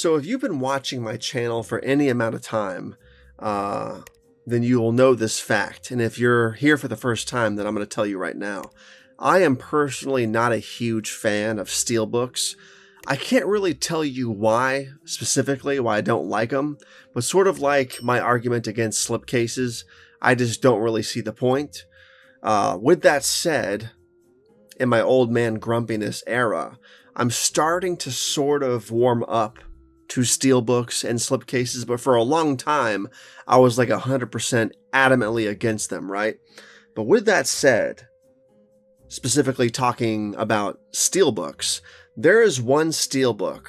So if you've been watching my channel for any amount of time, then you will know this fact. And if you're here for the first time, then I'm going to tell you right now. I am personally not a huge fan of Steelbooks. I can't really tell you why, specifically, why I don't like them, but sort of like my argument against slipcases, I just don't really see the point. With that said, in my old man grumpiness era, I'm starting to sort of warm up to Steelbooks and slipcases, but for a long time, I was like 100% adamantly against them, right? But with that said, specifically talking about Steelbooks, there is one Steelbook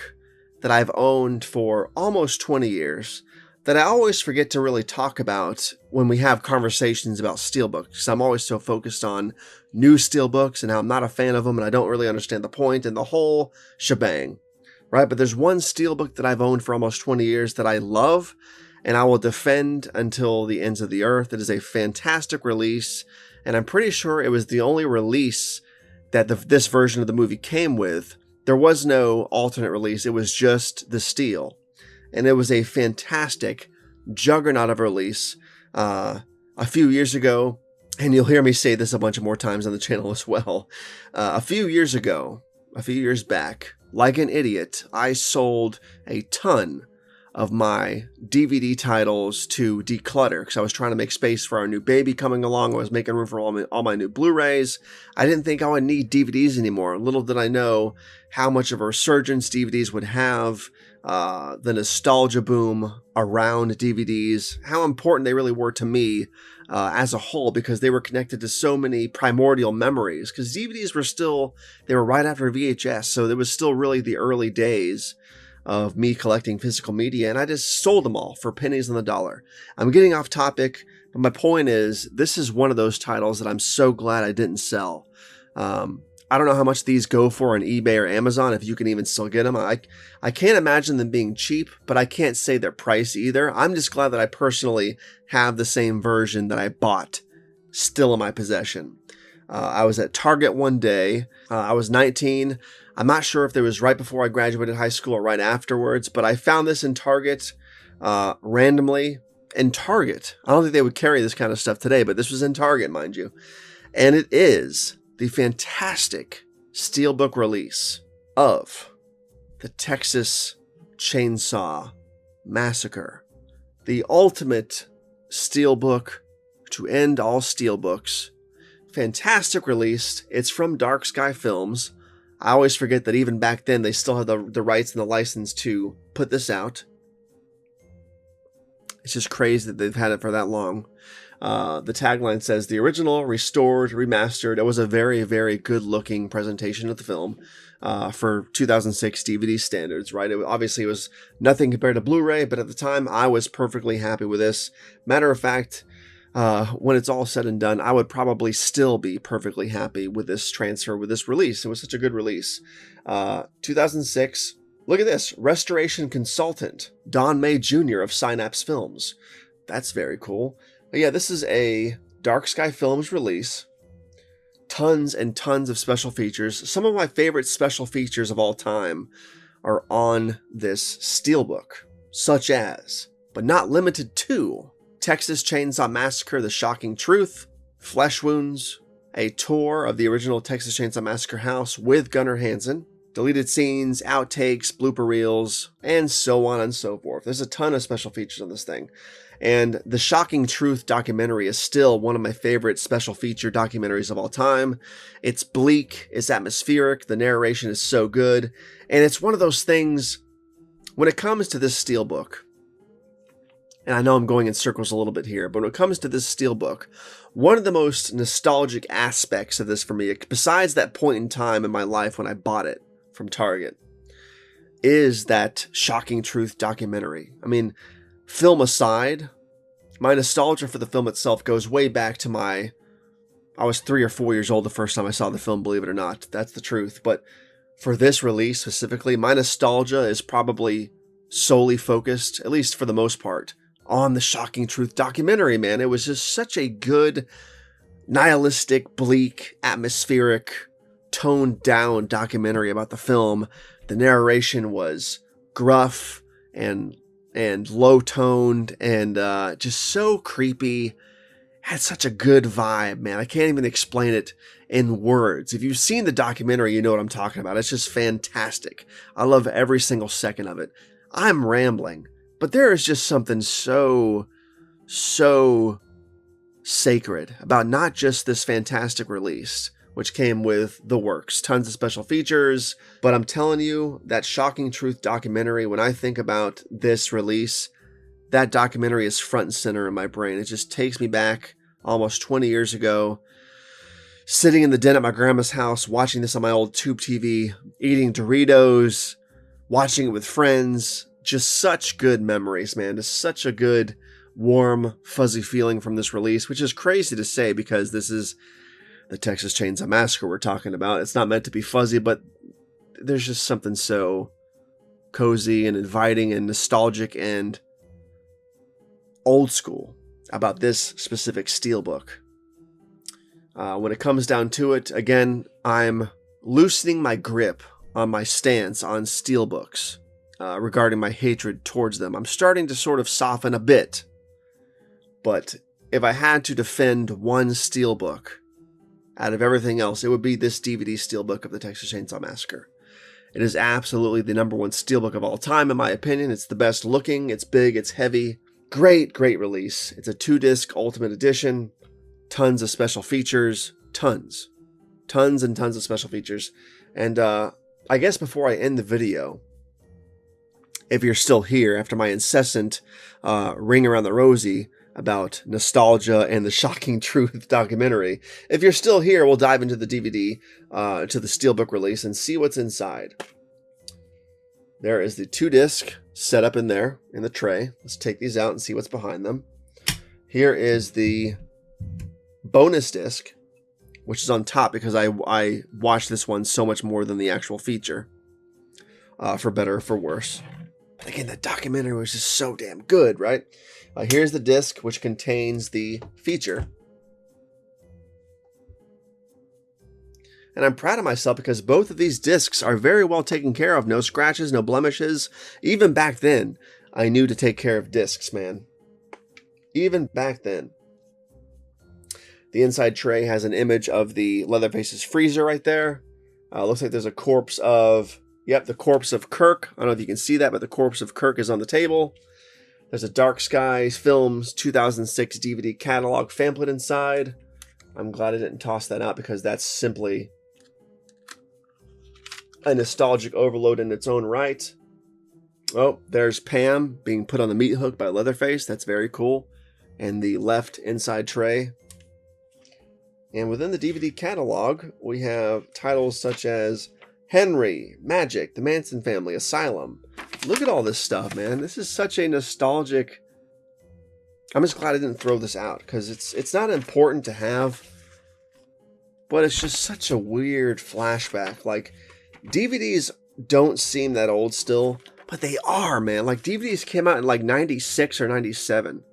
that I've owned for almost 20 years that I always forget to really talk about when we have conversations about Steelbooks, because I'm always so focused on new Steelbooks and how I'm not a fan of them and I don't really understand the point and the whole shebang, right? But there's one Steelbook that I've owned for almost 20 years that I love and I will defend until the ends of the earth. It is a fantastic release, and I'm pretty sure it was the only release that this version of the movie came with. There was no alternate release. It was just the Steel. And it was a fantastic juggernaut of a release. A few years ago, and you'll hear me say this a bunch of more times on the channel as well. A few years back, like an idiot, I sold a ton of my DVD titles to declutter because I was trying to make space for our new baby coming along. I was making room for all my new Blu-rays. I didn't think I would need DVDs anymore. Little did I know how much of a resurgence DVDs would have, the nostalgia boom around DVDs, how important they really were to me as a whole, because they were connected to so many primordial memories, because DVDs they were right after VHS, so it was still really the early days of me collecting physical media, and I just sold them all for pennies on the dollar. I'm getting off topic, but my point is, this is one of those titles that I'm so glad I didn't sell. I don't know how much these go for on eBay or Amazon, if you can even still get them. I can't imagine them being cheap, but I can't say their price either. I'm just glad that I personally have the same version that I bought still in my possession. I was at Target one day. I was 19. I'm not sure if it was right before I graduated high school or right afterwards, but I found this in Target randomly. In Target. I don't think they would carry this kind of stuff today, but this was in Target, mind you. And it is the fantastic Steelbook release of the Texas Chainsaw Massacre, the ultimate Steelbook to end all Steelbooks. Fantastic release. It's from Dark Sky Films. I always forget that even back then they still had the rights and the license to put this out. It's just crazy that they've had it for that long. The tagline says, the original, restored, remastered. It was a very, very good looking presentation of the film for 2006 DVD standards, right? Obviously, it was nothing compared to Blu-ray, but at the time, I was perfectly happy with this. Matter of fact, when it's all said and done, I would probably still be perfectly happy with this transfer, with this release. It was such a good release. 2006, look at this. Restoration consultant, Don May Jr. of Synapse Films. That's very cool. But yeah, this is a Dark Sky Films release. Tons and tons of special features. Some of my favorite special features of all time are on this Steelbook, such as, but not limited to, Texas Chainsaw Massacre: The Shocking Truth, Flesh Wounds, a tour of the original Texas Chainsaw Massacre house with Gunnar Hansen, deleted scenes, outtakes, blooper reels, and so on and so forth. There's a ton of special features on this thing. And the Shocking Truth documentary is still one of my favorite special feature documentaries of all time. It's bleak, it's atmospheric, the narration is so good, and it's one of those things, when it comes to this Steelbook, and I know I'm going in circles a little bit here, but when it comes to this Steelbook, one of the most nostalgic aspects of this for me, besides that point in time in my life when I bought it from Target, is that Shocking Truth documentary. I mean, film aside, my nostalgia for the film itself goes way back to I was 3 or 4 years old the first time I saw the film, believe it or not. That's the truth. But for this release specifically, my nostalgia is probably solely focused, at least for the most part, on the Shocking Truth documentary, man. It was just such a good, nihilistic, bleak, atmospheric, toned down documentary about the film. The narration was gruff, and low toned and just so creepy. Had such a good vibe, man. I can't even explain it in words. If you've seen the documentary, you know what I'm talking about. It's just fantastic. I love every single second of it. I'm rambling, but there is just something so sacred about not just this fantastic release, which came with the works, tons of special features, but I'm telling you, that Shocking Truth documentary, when I think about this release, that documentary is front and center in my brain. It just takes me back almost 20 years ago, sitting in the den at my grandma's house, watching this on my old tube TV, eating Doritos, watching it with friends. Just such good memories, man. Just such a good, warm, fuzzy feeling from this release, which is crazy to say because this is the Texas Chainsaw Massacre we're talking about. It's not meant to be fuzzy, but there's just something so cozy and inviting and nostalgic and old school about this specific Steelbook. When it comes down to it, again, I'm loosening my grip on my stance on Steelbooks regarding my hatred towards them. I'm starting to sort of soften a bit, but if I had to defend one Steelbook out of everything else, it would be this DVD Steelbook of the Texas Chainsaw Massacre. It is absolutely the number one Steelbook of all time, in my opinion. It's the best looking, it's big, it's heavy. Great release. It's a 2-disc Ultimate Edition. Tons of special features. Tons and tons of special features. And I guess before I end the video, if you're still here after my incessant ring around the rosy about nostalgia and the Shocking Truth documentary, if you're still here, we'll dive into the DVD, to the Steelbook release and see what's inside. There is the 2-disc set up in there in the tray. Let's take these out and see what's behind them. Here is the bonus disc, which is on top because I watched this one so much more than the actual feature, for better or for worse. But again, the documentary was just so damn good, right? Here's the disc, which contains the feature. And I'm proud of myself because both of these discs are very well taken care of. No scratches, no blemishes. Even back then, I knew to take care of discs, man. Even back then. The inside tray has an image of the Leatherface's freezer right there. Looks like there's a corpse of, the corpse of Kirk. I don't know if you can see that, but the corpse of Kirk is on the table. There's a Dark Skies Films 2006 DVD catalog pamphlet inside. I'm glad I didn't toss that out because that's simply a nostalgic overload in its own right. Oh, there's Pam being put on the meat hook by Leatherface. That's very cool. And the left inside tray. And within the DVD catalog, we have titles such as Henry, Magic, The Manson Family, Asylum. Look at all this stuff, man. This is such a nostalgic... I'm just glad I didn't throw this out because it's not important to have, but it's just such a weird flashback. Like, DVDs don't seem that old still, but they are, man. Like, DVDs came out in like 96 or 97,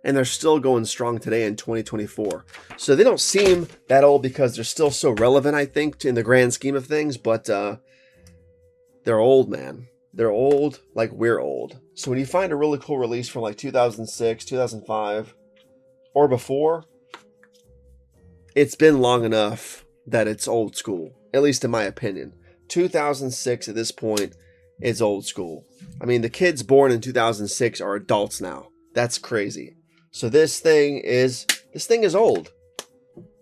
and they're still going strong today in 2024. So they don't seem that old because they're still so relevant, I think, in the grand scheme of things, but they're old, man. They're old like we're old. So when you find a really cool release from like 2006, 2005, or before, it's been long enough that it's old school, at least in my opinion. 2006 at this point is old school. I mean, the kids born in 2006 are adults now. That's crazy. So this thing is old.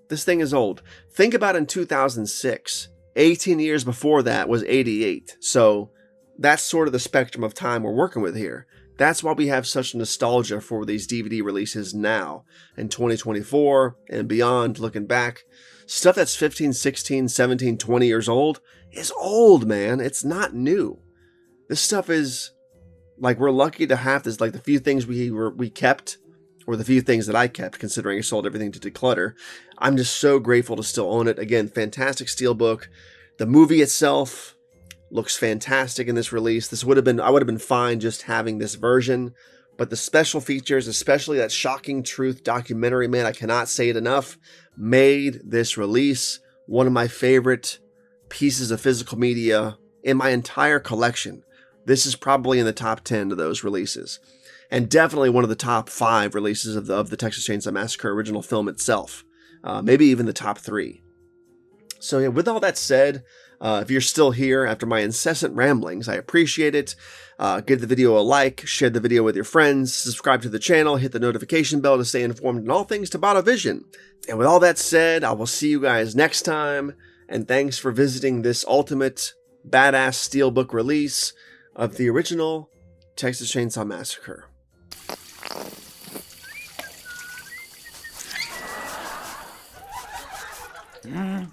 This thing is old. Think about in 2006. 18 years before that was 88. So that's sort of the spectrum of time we're working with here. That's why we have such nostalgia for these DVD releases now in 2024 and beyond. Looking back, stuff that's 15, 16, 17, 20 years old is old, man. It's not new. This stuff is like, we're lucky to have this, like the few things we kept, or the few things that I kept, considering I sold everything to declutter. I'm just so grateful to still own it. Again, fantastic Steelbook. The movie itself looks fantastic in this release. I would have been fine just having this version, but the special features, especially that Shocking Truth documentary, man, I cannot say it enough, made this release one of my favorite pieces of physical media in my entire collection. this is probably in the top 10 of those releases. And definitely one of the top 5 releases of the Texas Chainsaw Massacre original film itself. Maybe even the top 3. So yeah, with all that said, if you're still here after my incessant ramblings, I appreciate it. Give the video a like, share the video with your friends, subscribe to the channel, hit the notification bell to stay informed on all things TobattoVision. And with all that said, I will see you guys next time, and thanks for visiting this ultimate badass steelbook release of the original Texas Chainsaw Massacre. Mm.